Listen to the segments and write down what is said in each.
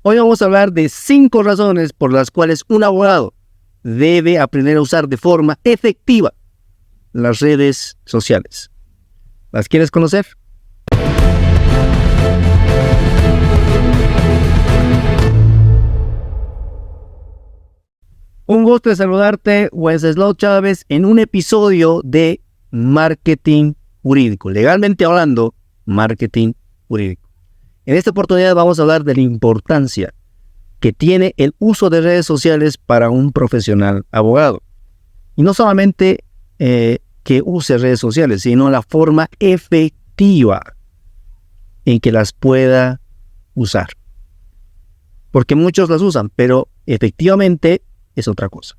Hoy vamos a hablar de 5 razones por las cuales un abogado debe aprender a usar de forma efectiva las redes sociales. ¿Las quieres conocer? Un gusto de saludarte, Wenceslao Chávez, en un episodio de Marketing Jurídico. Legalmente hablando, Marketing Jurídico. En esta oportunidad vamos a hablar de la importancia que tiene el uso de redes sociales para un profesional abogado. Y no solamente que use redes sociales, sino la forma efectiva en que las pueda usar. Porque muchos las usan, pero efectivamente es otra cosa.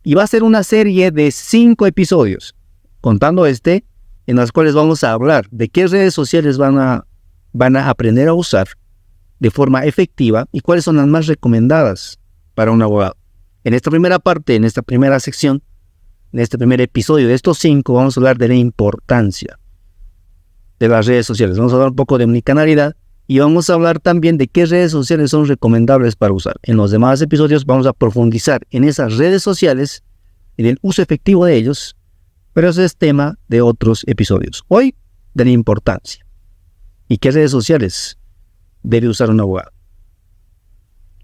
Y va a ser una serie de 5 episodios, contando en las cuales vamos a hablar de qué redes sociales van a aprender a usar de forma efectiva y cuáles son las más recomendadas para un abogado. En esta primera parte, en esta primera sección, en este primer episodio de estos 5, vamos a hablar de la importancia de las redes sociales. Vamos a hablar un poco de omnicanalidad y vamos a hablar también de qué redes sociales son recomendables para usar. En los demás episodios vamos a profundizar en esas redes sociales, en el uso efectivo de ellos, pero ese es tema de otros episodios. Hoy, de la importancia. ¿Y qué redes sociales debe usar un abogado?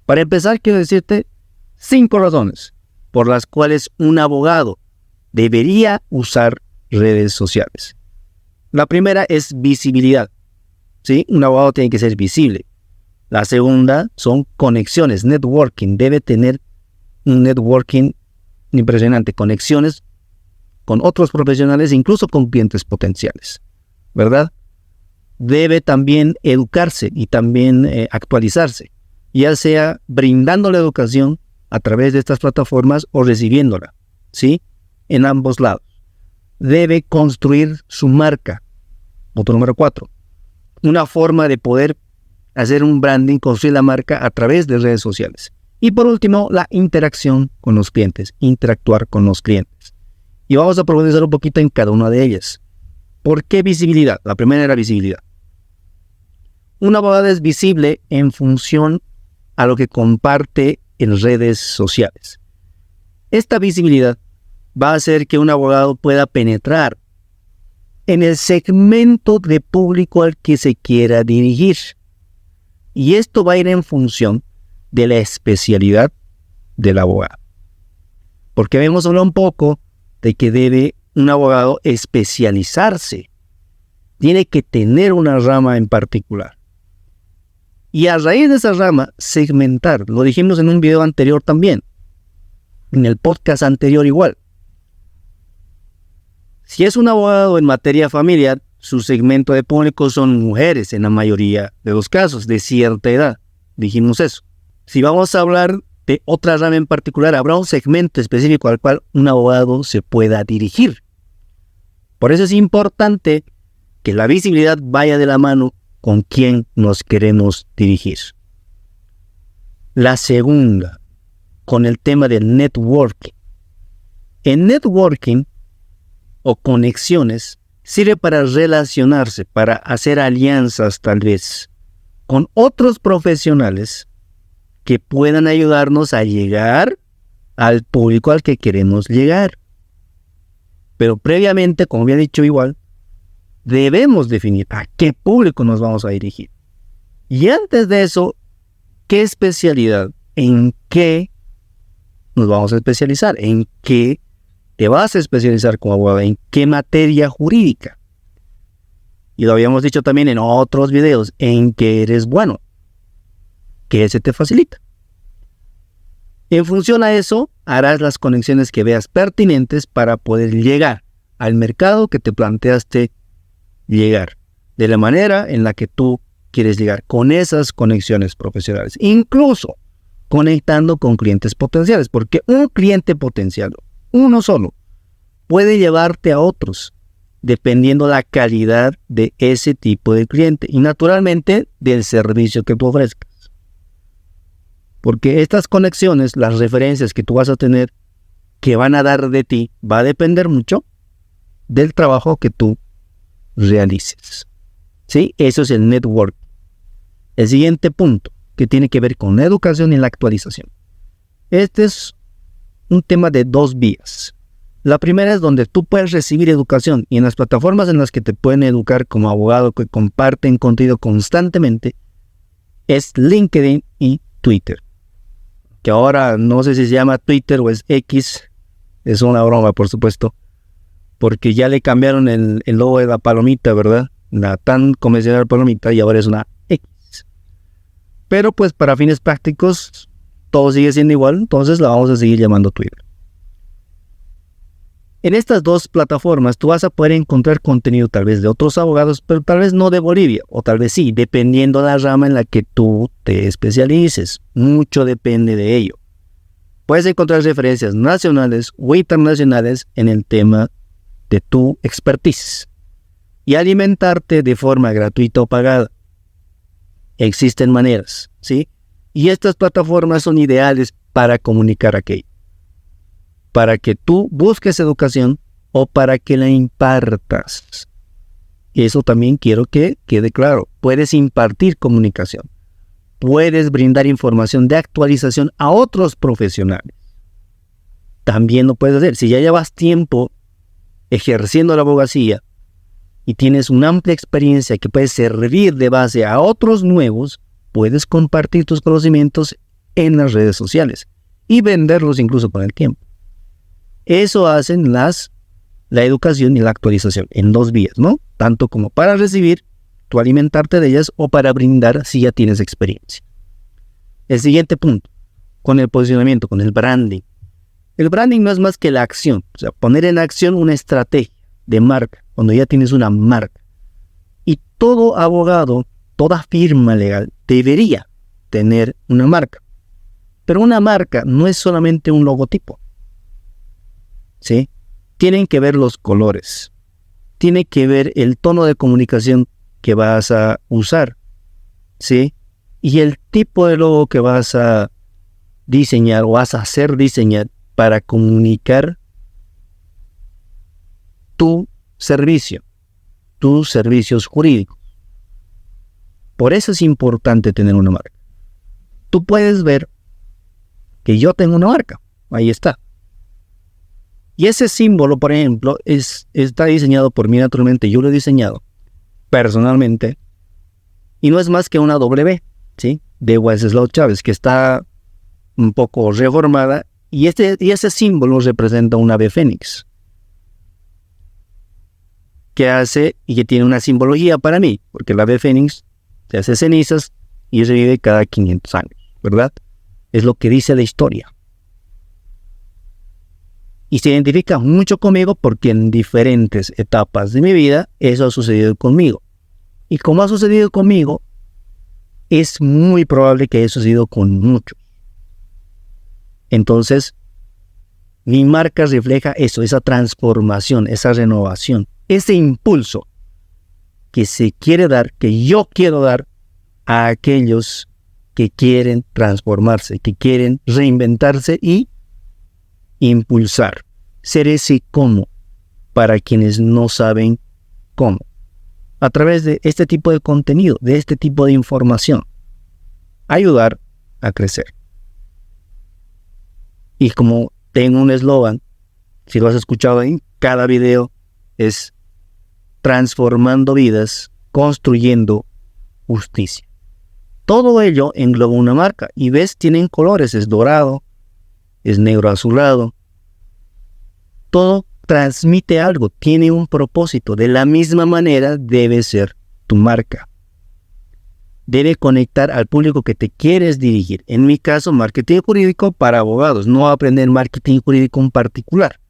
Para empezar, quiero decirte 5 razones por las cuales un abogado debería usar redes sociales. La primera es visibilidad. ¿Sí? Un abogado tiene que ser visible. La segunda son conexiones, networking. Debe tener un networking impresionante, conexiones con otros profesionales, incluso con clientes potenciales, ¿verdad? Debe también educarse y también actualizarse, ya sea brindando la educación a través de estas plataformas o recibiéndola, ¿sí? En ambos lados. Debe construir su marca. Punto número 4. Una forma de poder hacer un branding, construir la marca a través de redes sociales. Y por último, la interacción con los clientes, interactuar con los clientes. Y vamos a profundizar un poquito en cada una de ellas. ¿Por qué visibilidad? La primera era visibilidad. Un abogado es visible en función a lo que comparte en redes sociales. Esta visibilidad va a hacer que un abogado pueda penetrar en el segmento de público al que se quiera dirigir. Y esto va a ir en función de la especialidad del abogado. Porque hemos hablado un poco de que debe un abogado especializarse. Tiene que tener una rama en particular. Y a raíz de esa rama, segmentar. Lo dijimos en un video anterior también. En el podcast anterior igual. Si es un abogado en materia familiar, su segmento de público son mujeres en la mayoría de los casos, de cierta edad. Dijimos eso. Si vamos a hablar de otra rama en particular, habrá un segmento específico al cual un abogado se pueda dirigir. Por eso es importante que la visibilidad vaya de la mano con quien nos queremos dirigir. La segunda, con el tema del networking. En networking o conexiones sirve para relacionarse, para hacer alianzas tal vez con otros profesionales que puedan ayudarnos a llegar al público al que queremos llegar. Pero previamente, como había dicho igual, debemos definir a qué público nos vamos a dirigir. Y antes de eso, ¿qué especialidad? ¿En qué nos vamos a especializar? ¿En qué te vas a especializar como abogado? ¿En qué materia jurídica? Y lo habíamos dicho también en otros videos, en qué eres bueno, qué se te facilita. En función a eso, harás las conexiones que veas pertinentes para poder llegar al mercado que te planteaste llegar, de la manera en la que tú quieres llegar, con esas conexiones profesionales, incluso conectando con clientes potenciales, porque un cliente potencial, uno solo, puede llevarte a otros, dependiendo la calidad de ese tipo de cliente y naturalmente del servicio que tú ofrezcas. Porque estas conexiones, las referencias que tú vas a tener, que van a dar de ti, va a depender mucho del trabajo que tú realices. ¿Sí? Eso es el network. El siguiente punto, que tiene que ver con la educación y la actualización. Este es un tema de dos vías. La primera es donde tú puedes recibir educación y en las plataformas en las que te pueden educar como abogado que comparten contenido constantemente es LinkedIn y Twitter. Que ahora no sé si se llama Twitter o es X, es una broma por supuesto, porque ya le cambiaron el logo de la palomita, ¿verdad? La tan convencional palomita y ahora es una X. Pero pues para fines prácticos todo sigue siendo igual, entonces la vamos a seguir llamando Twitter. En estas dos plataformas tú vas a poder encontrar contenido tal vez de otros abogados, pero tal vez no de Bolivia, o tal vez sí, dependiendo de la rama en la que tú te especialices. Mucho depende de ello. Puedes encontrar referencias nacionales o internacionales en el tema de tu expertise y alimentarte de forma gratuita o pagada. Existen maneras, ¿sí? Y estas plataformas son ideales para comunicar aquello. Para que tú busques educación o para que la impartas. Y eso también quiero que quede claro. Puedes impartir comunicación. Puedes brindar información de actualización a otros profesionales. También lo puedes hacer. Si ya llevas tiempo ejerciendo la abogacía y tienes una amplia experiencia que puede servir de base a otros nuevos, puedes compartir tus conocimientos en las redes sociales y venderlos incluso con el tiempo. Eso hacen la educación y la actualización en dos vías, ¿no? Tanto como para recibir, tú alimentarte de ellas o para brindar si ya tienes experiencia. El siguiente punto, con el posicionamiento, con el branding. El branding no es más que la acción, o sea, poner en acción una estrategia de marca, cuando ya tienes una marca. Y todo abogado, toda firma legal debería tener una marca. Pero una marca no es solamente un logotipo. ¿Sí? Tienen que ver los colores, tiene que ver el tono de comunicación que vas a usar, ¿sí? Y el tipo de logo que vas a diseñar o vas a hacer diseñar para comunicar tu servicio, tus servicios jurídicos. Por eso es importante tener una marca. Tú puedes ver que yo tengo una marca, ahí está. Y ese símbolo, por ejemplo, está diseñado por mí naturalmente. Yo lo he diseñado personalmente. Y no es más que una W, ¿sí? De Wenceslao Chávez, que está un poco reformada. Y ese símbolo representa un ave fénix. Que hace y que tiene una simbología para mí. Porque el ave fénix se hace cenizas y revive cada 500 años, ¿verdad? Es lo que dice la historia. Y se identifica mucho conmigo porque en diferentes etapas de mi vida eso ha sucedido conmigo. Y como ha sucedido conmigo, es muy probable que haya sucedido con muchos. Entonces, mi marca refleja eso, esa transformación, esa renovación, ese impulso que se quiere dar, que yo quiero dar a aquellos que quieren transformarse, que quieren reinventarse y impulsar, ser ese cómo para quienes no saben cómo, a través de este tipo de contenido, de este tipo de información, ayudar a crecer. Y como tengo un eslogan, si lo has escuchado ahí, cada video es transformando vidas, construyendo justicia. Todo ello engloba una marca y ves, tienen colores, es dorado, es negro azulado. Todo transmite algo, tiene un propósito. De la misma manera debe ser tu marca. Debe conectar al público que te quieres dirigir. En mi caso, marketing jurídico para abogados. No aprender marketing jurídico en particular.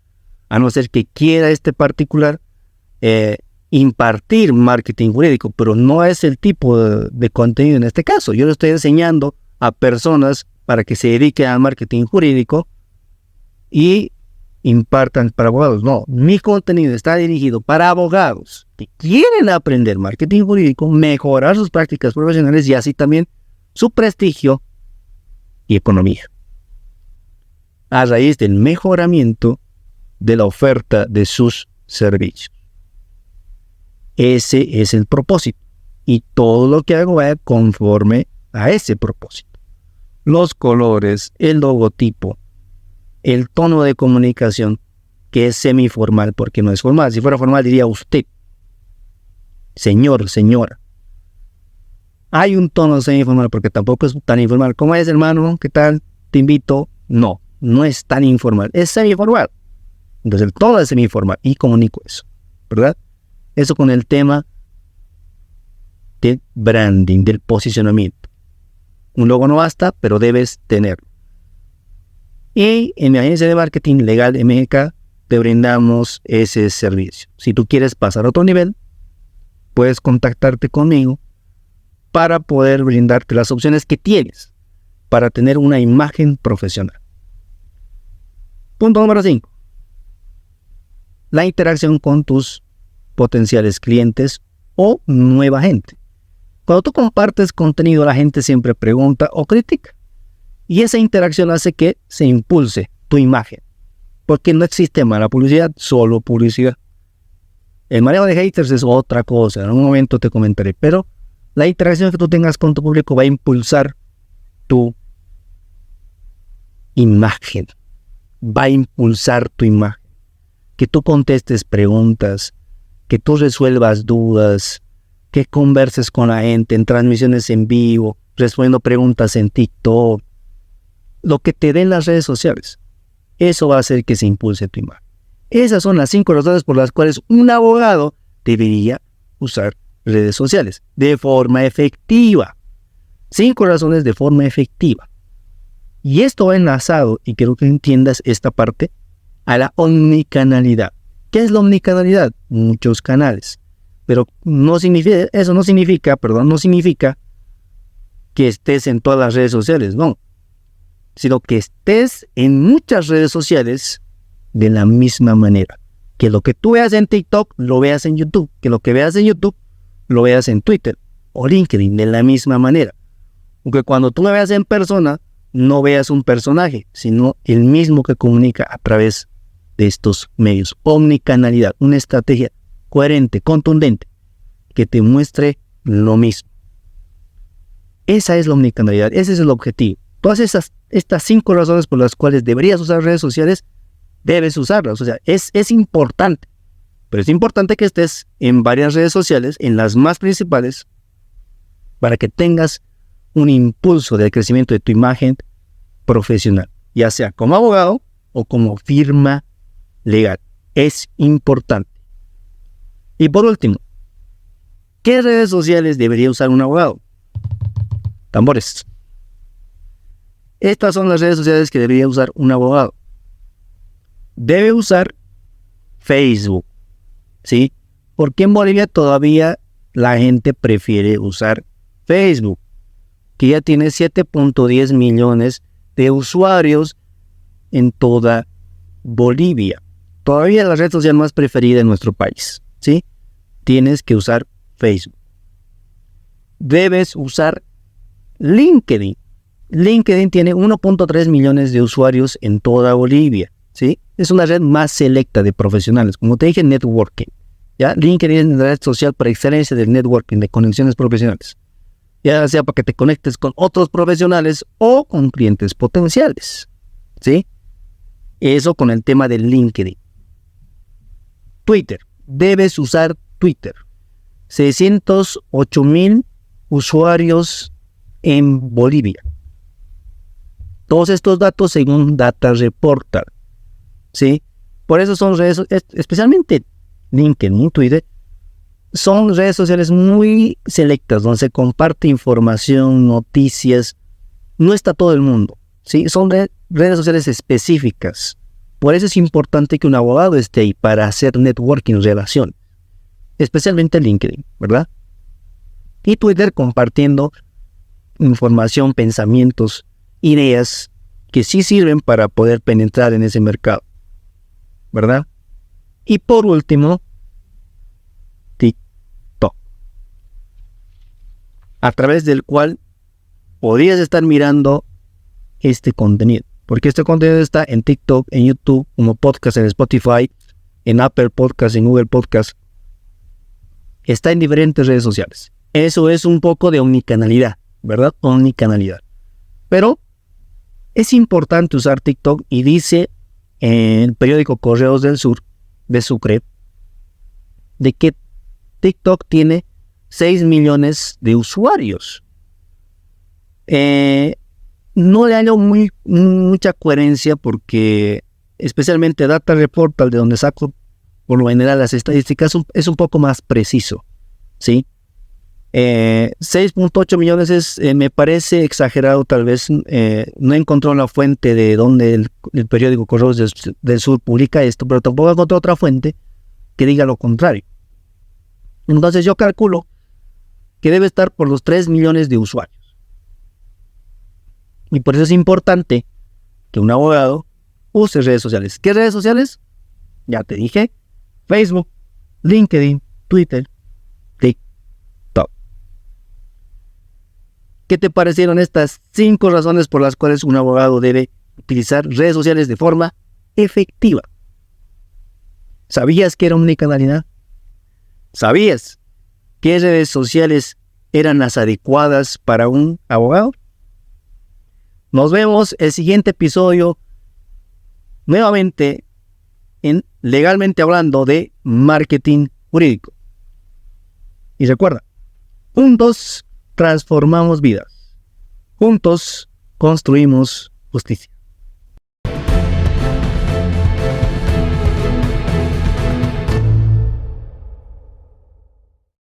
A no ser que quiera este particular impartir marketing jurídico, pero no es el tipo de contenido en este caso. Yo lo estoy enseñando a personas para que se dediquen al marketing jurídico y impartan para abogados. No, mi contenido está dirigido para abogados que quieren aprender marketing jurídico, mejorar sus prácticas profesionales y así también su prestigio y economía. A raíz del mejoramiento de la oferta de sus servicios. Ese es el propósito. Y todo lo que hago va conforme a ese propósito. Los colores, el logotipo, el tono de comunicación, que es semiformal porque no es formal. Si fuera formal diría usted, señor, señora. Hay un tono semiformal porque tampoco es tan informal. ¿Cómo es, hermano? ¿Qué tal? Te invito. No, no es tan informal, es semiformal. Entonces el tono es semiformal y comunico eso, ¿verdad? Eso con el tema del branding, del posicionamiento. Un logo no basta, pero debes tenerlo. Y en mi agencia de marketing legal MGK te brindamos ese servicio. Si tú quieres pasar a otro nivel, puedes contactarte conmigo para poder brindarte las opciones que tienes para tener una imagen profesional. Punto número 5. La interacción con tus potenciales clientes o nueva gente. Cuando tú compartes contenido, la gente siempre pregunta o critica. Y esa interacción hace que se impulse tu imagen. Porque no existe mala publicidad, solo publicidad. El manejo de haters es otra cosa, en un momento te comentaré. Pero la interacción que tú tengas con tu público va a impulsar tu imagen. Va a impulsar tu imagen. Que tú contestes preguntas, que tú resuelvas dudas, que converses con la gente en transmisiones en vivo, respondiendo preguntas en TikTok, lo que te den las redes sociales. Eso va a hacer que se impulse tu imagen. Esas son las 5 razones por las cuales un abogado debería usar redes sociales de forma efectiva. 5 razones de forma efectiva. Y esto va enlazado, y quiero que entiendas esta parte, a la omnicanalidad. ¿Qué es la omnicanalidad? Muchos canales. Pero eso no significa que estés en todas las redes sociales, no. Sino que estés en muchas redes sociales de la misma manera. Que lo que tú veas en TikTok, lo veas en YouTube. Que lo que veas en YouTube, lo veas en Twitter o LinkedIn de la misma manera. Aunque cuando tú me veas en persona, no veas un personaje, sino el mismo que comunica a través de estos medios. Omnicanalidad, una estrategia coherente, contundente, que te muestre lo mismo. Esa es la omnicanalidad, ese es el objetivo. Todas estas 5 razones por las cuales deberías usar redes sociales, debes usarlas. O sea, es importante. Pero es importante que estés en varias redes sociales, en las más principales, para que tengas un impulso del crecimiento de tu imagen profesional, ya sea como abogado o como firma legal. Es importante. Y por último, ¿qué redes sociales debería usar un abogado? Tambores. Estas son las redes sociales que debería usar un abogado. Debe usar Facebook, ¿sí? Porque en Bolivia todavía la gente prefiere usar Facebook, que ya tiene 7.10 millones de usuarios en toda Bolivia. Todavía la red social más preferida en nuestro país, ¿sí? Tienes que usar Facebook. Debes usar LinkedIn. LinkedIn tiene 1.3 millones de usuarios en toda Bolivia, ¿sí? Es una red más selecta de profesionales. Como te dije, networking. ¿Ya? LinkedIn es la red social por excelencia del networking, de conexiones profesionales. Ya sea para que te conectes con otros profesionales o con clientes potenciales, ¿sí? Eso con el tema de LinkedIn. Twitter. Debes usar Twitter. 608,000 usuarios en Bolivia. Todos estos datos según Data Reporter, ¿sí? Por eso son redes, especialmente LinkedIn y Twitter, son redes sociales muy selectas, donde se comparte información, noticias. No está todo el mundo, ¿sí? Son redes sociales específicas. Por eso es importante que un abogado esté ahí para hacer networking, relación. Especialmente LinkedIn, ¿verdad? Y Twitter compartiendo información, pensamientos, ideas que sí sirven para poder penetrar en ese mercado, ¿verdad? Y por último, TikTok, a través del cual podrías estar mirando este contenido, porque este contenido está en TikTok, en YouTube, como podcast en Spotify, en Apple Podcast, en Google Podcast, está en diferentes redes sociales. Eso es un poco de omnicanalidad, ¿verdad? Omnicanalidad. Pero es importante usar TikTok y dice en el periódico Correos del Sur, de Sucre, de que TikTok tiene 6 millones de usuarios. No le hallo mucha coherencia porque especialmente Data Reportal, de donde saco por lo general las estadísticas, es un poco más preciso, ¿sí? 6.8 millones me parece exagerado, tal vez. No encontró la fuente de donde el periódico Correos del Sur publica esto, pero tampoco encontré otra fuente que diga lo contrario. Entonces yo calculo que debe estar por los 3 millones de usuarios. Y por eso es importante que un abogado use redes sociales. ¿Qué redes sociales? Ya te dije: Facebook, LinkedIn, Twitter, TikTok. ¿Qué te parecieron estas 5 razones por las cuales un abogado debe utilizar redes sociales de forma efectiva? ¿Sabías que era omnicanalidad? ¿Sabías qué redes sociales eran las adecuadas para un abogado? Nos vemos el siguiente episodio, nuevamente en Legalmente Hablando de Marketing Jurídico. Y recuerda, juntos transformamos vidas. Juntos construimos justicia.